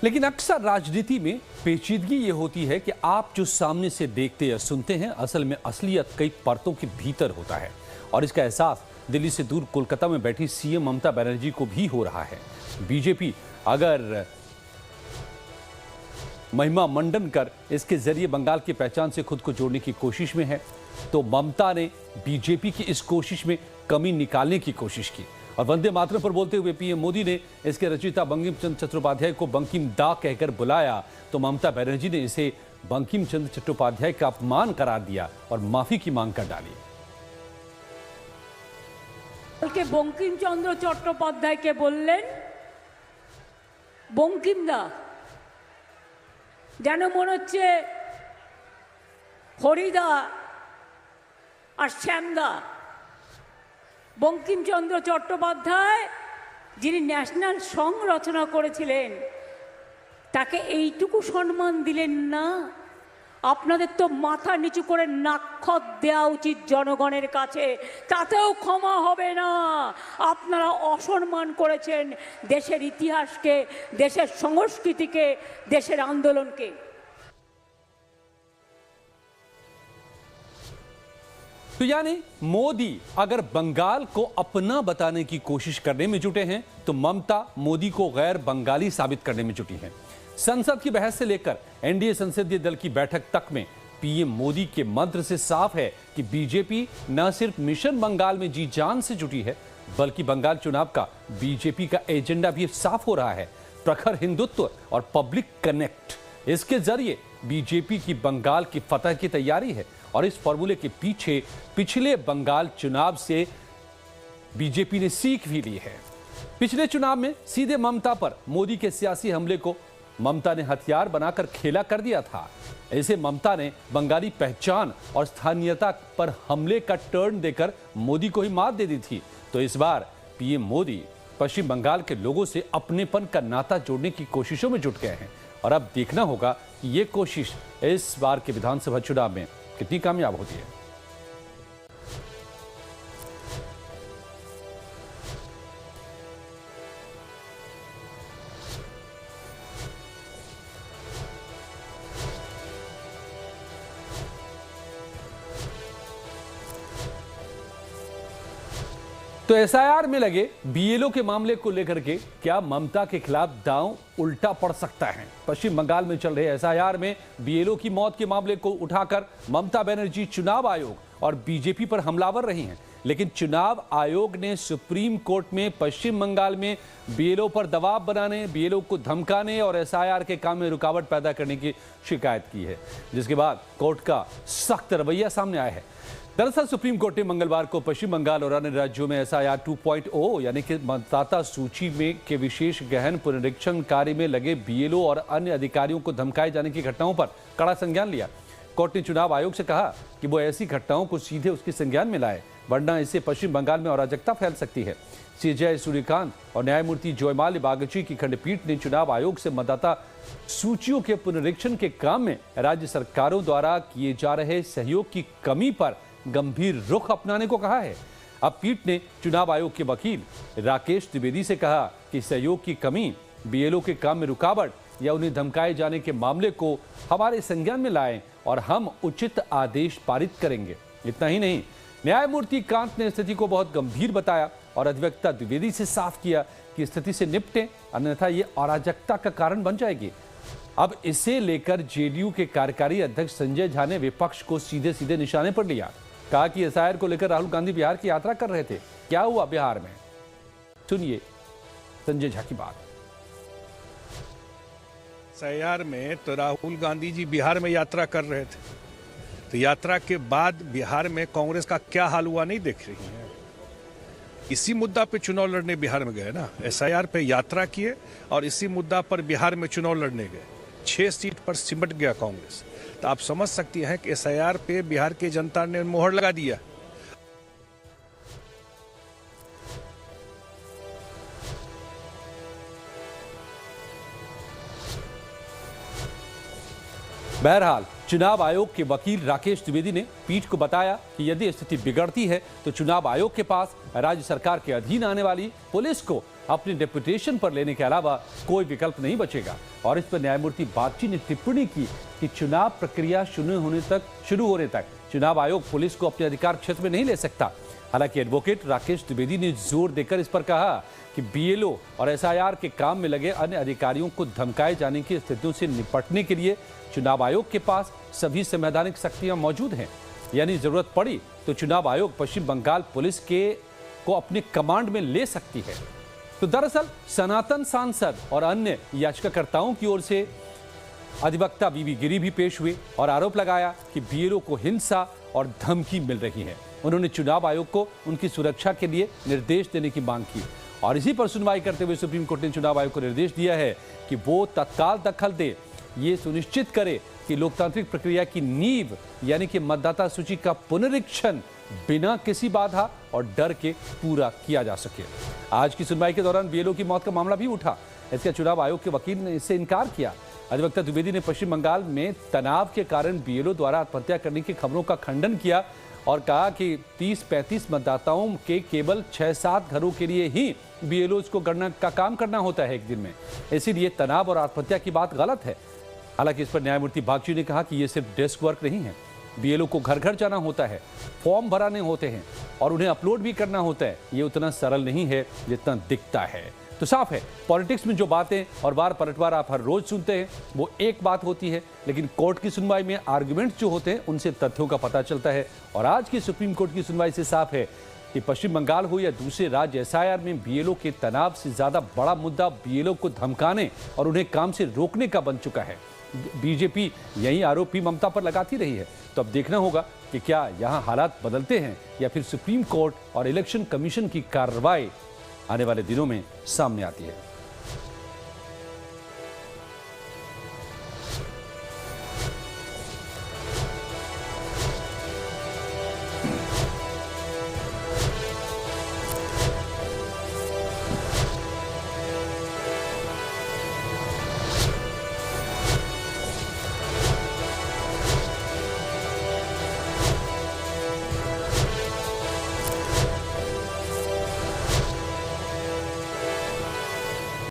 लेकिन अक्सर राजनीति में पेचीदगी ये होती है कि आप जो सामने से देखते या सुनते हैं, असल में असलियत कई परतों के भीतर होता है। और इसका एहसास दिल्ली से दूर कोलकाता में बैठी सीएम ममता बनर्जी को भी हो रहा है। बीजेपी अगर महिमा मंडन कर इसके जरिए बंगाल की पहचान से खुद को जोड़ने की कोशिश में है, तो ममता ने बीजेपी की इस कोशिश में कमी निकालने की कोशिश की। और वंदे मातरम पर बोलते हुए पीएम मोदी ने इसके रचयिता बंकिम चंद्र चट्टोपाध्याय को बंकिम दा कहकर बुलाया, तो ममता बनर्जी ने इसे बंकिम चंद्र चट्टोपाध्याय का अपमान करार दिया और माफी की मांग कर डाली। बंकिम चंद्र चट्टोपाध्याय के बोलें बंकिम दा যেন মনে হচ্ছে হরিদা আর শ্যামদা। বঙ্কিমচন্দ্র চট্টোপাধ্যায় যিনি ন্যাশনাল সং রচনা করেছিলেন তাকে এইটুকু সম্মান দিলেন না। আপনাদের তো মাথা নিচু করে নাক্ষত দেওয়া উচিত জনগণের কাছে, তাতেও ক্ষমা হবে না। আপনারা অসম্মান করেছেন দেশের ইতিহাসকে, দেশের সংস্কৃতিকে, দেশের আন্দোলনকে। तो यानी मोदी अगर बंगाल को अपना बताने की कोशिश करने में जुटे हैं, तो ममता मोदी को गैर बंगाली साबित करने में जुटी हैं। संसद की बहस से लेकर एनडीए संसदीय दल की बैठक तक में पीएम मोदी के मंत्र से साफ है कि बीजेपी न सिर्फ मिशन बंगाल में जी जान से जुटी है, बल्कि बंगाल चुनाव का बीजेपी का एजेंडा भी साफ हो रहा है। प्रखर हिंदुत्व और पब्लिक कनेक्ट, इसके जरिए बीजेपी की बंगाल की फतह की तैयारी है। और इस फॉर्मूले के पीछे पिछले बंगाल चुनाव से बीजेपी ने सीख भी ली है। पिछले चुनाव में सीधे ममता पर मोदी के सियासी हमले को ममता ने हथियार बनाकर खेला कर दिया था। ऐसे ममता ने बंगाली पहचान और स्थानीयता पर हमले का टर्न देकर मोदी को ही मात दे दी थी। तो इस बार पीएम मोदी पश्चिम बंगाल के लोगों से अपनेपन का नाता जोड़ने की कोशिशों में जुट गए हैं। और अब देखना होगा कि ये कोशिश इस बार के विधानसभा चुनाव में कितनी कामयाब होती है। तो एसआईआर में लगे बीएलओ के मामले को लेकर के क्या ममता के खिलाफ दांव उल्टा पड़ सकता है? पश्चिम बंगाल में चल रहे एसआईआर में बीएलओ की मौत के मामले को उठाकर ममता बनर्जी चुनाव आयोग और बीजेपी पर हमलावर रही हैं। लेकिन चुनाव आयोग ने सुप्रीम कोर्ट में पश्चिम बंगाल में बीएलओ पर दबाव बनाने, बीएलओ को धमकाने और एसआईआर के काम में रुकावट पैदा करने की शिकायत की है, जिसके बाद कोर्ट का सख्त रवैया सामने आया है। दरअसल सुप्रीम कोर्ट ने मंगलवार को पश्चिम बंगाल और अन्य राज्यों में एसआईआर 2.0 यानी कि मतदाता सूची में के विशेष गहन पुनरीक्षण कार्य में लगे बीएलओ और अन्य अधिकारियों को धमकाए जाने की घटनाओं पर कड़ा संज्ञान लिया। कोर्ट ने चुनाव आयोग से कहा कि वो ऐसी घटनाओं को सीधे उसके संज्ञान में लाए, वरना इससे पश्चिम बंगाल में अराजकता फैल सकती है। सीजेआई सूर्यकांत और न्यायमूर्ति जयमाल्य बागची की खंडपीठ ने चुनाव आयोग से मतदाता सूचियों के पुनरीक्षण के काम में राज्य सरकारों द्वारा किए जा रहे सहयोग की कमी पर गंभीर रुख अपनाने को कहा है। अब पीठ ने चुनाव आयोग के वकील राकेश द्विवेदी से कहा कि सहयोग की कमी, बीएलओ के काम में रुकावट या उन्हें धमकाए जाने के मामले को हमारे संज्ञान में लाएं और हम उचित आदेश पारित करेंगे। इतना ही नहीं, न्यायमूर्ति कांत ने स्थिति को बहुत गंभीर बताया और अधिवक्ता द्विवेदी से साफ किया कि स्थिति से निपटें, अन्यथा ये अराजकता का कारण बन जाएगी। अब इसे लेकर जेडीयू के कार्यकारी अध्यक्ष संजय झा ने विपक्ष को सीधे सीधे निशाने पर लिया। कहा कि एसआईआर को लेकर राहुल गांधी बिहार की यात्रा कर रहे थे, क्या हुआ बिहार में? सुनिए संजय झा की बात। एसआईआर में तो राहुल गांधी जी बिहार में यात्रा कर रहे थे, तो यात्रा के बाद बिहार में कांग्रेस का क्या हाल हुआ नहीं देख रही है। इसी मुद्दा पे चुनाव लड़ने बिहार में गए ना, एसआईआर पे यात्रा किए और इसी मुद्दा पर बिहार में चुनाव लड़ने गए। 6 सीट पर सिमट गया कांग्रेस। तो आप समझ सकती हैं कि एसआईआर पे बिहार की जनता ने मोहर लगा दिया। बहरहाल चुनाव आयोग के वकील राकेश द्विवेदी ने पीठ को बताया कि यदि स्थिति बिगड़ती है तो चुनाव आयोग के पास राज्य सरकार के अधीन आने वाली पुलिस को अपनी डेपुटेशन पर लेने के अलावा कोई विकल्प नहीं बचेगा। और इस पर न्यायमूर्ति बागची ने टिप्पणी की कि चुनाव प्रक्रिया शुरू होने तक चुनाव आयोग पुलिस को अपने अधिकार क्षेत्र में नहीं ले सकता। हालांकि एडवोकेट राकेश द्विवेदी ने जोर देकर इस पर कहा कि बीएलओ और एसआईआर के काम में लगे अन्य अधिकारियों को धमकाए जाने की स्थितियों से निपटने के लिए चुनाव आयोग के पास सभी संवैधानिक शक्तियां मौजूद हैं। यानी जरूरत पड़ी तो चुनाव आयोग पश्चिम बंगाल पुलिस को अपने कमांड में ले सकती है। तो दरअसल सनातन सांसद और अन्य याचिकाकर्ताओं की ओर से अधिवक्ता वीवी गिरी भी पेश हुए और आरोप लगाया कि बीएलओ को हिंसा और धमकी मिल रही है। उन्होंने चुनाव आयोग को उनकी सुरक्षा के लिए निर्देश देने की मांग की और इसी पर सुनवाई करते हुए सुप्रीम कोर्ट ने चुनाव आयोग को निर्देश दिया है कि वो तत्काल दखल दे, ये सुनिश्चित करे कि लोकतांत्रिक प्रक्रिया की नींव यानी कि मतदाता सूची का पुनरीक्षण बिना किसी बाधा और डर के पूरा किया जा सके। आज की सुनवाई के दौरान बीएलओ की मौत का मामला भी उठा। इसके चुनाव आयोग के वकील ने इससे इनकार किया। अधिवक्ता द्विवेदी ने पश्चिम बंगाल में तनाव के कारण बीएलओ द्वारा आत्महत्या करने की खबरों का खंडन किया और कहा कि 30-35 मतदाताओं के केवल 6-7 घरों के लिए ही बीएलओ को गणना का काम करना होता है एक दिन में, इसीलिए तनाव और आत्महत्या की बात गलत है। हालांकि इस पर न्यायमूर्ति बागची ने कहा कि ये सिर्फ डेस्क वर्क नहीं है, बीएलओ को घर घर जाना होता है, फॉर्म भराने होते हैं और उन्हें अपलोड भी करना होता है। ये उतना सरल नहीं है जितना दिखता है। तो साफ है, पॉलिटिक्स में जो बातें और बार पलटवार आप हर रोज सुनते हैं वो एक बात होती है, लेकिन कोर्ट की सुनवाई में आर्गुमेंट जो होते हैं उनसे तथ्यों का पता चलता है। और आज की सुप्रीम कोर्ट की सुनवाई से साफ है कि पश्चिम बंगाल हो या दूसरे राज्य, एसआईआर में बीएलओ के तनाव से ज्यादा बड़ा मुद्दा बीएलओ को धमकाने और उन्हें काम से रोकने का बन चुका है। बीजेपी यही आरोप भी ममता पर लगाती रही है। तो अब देखना होगा कि क्या यहाँ हालात बदलते हैं या फिर सुप्रीम कोर्ट और इलेक्शन कमीशन की कार्रवाई आने वाले दिनों में सामने आती है।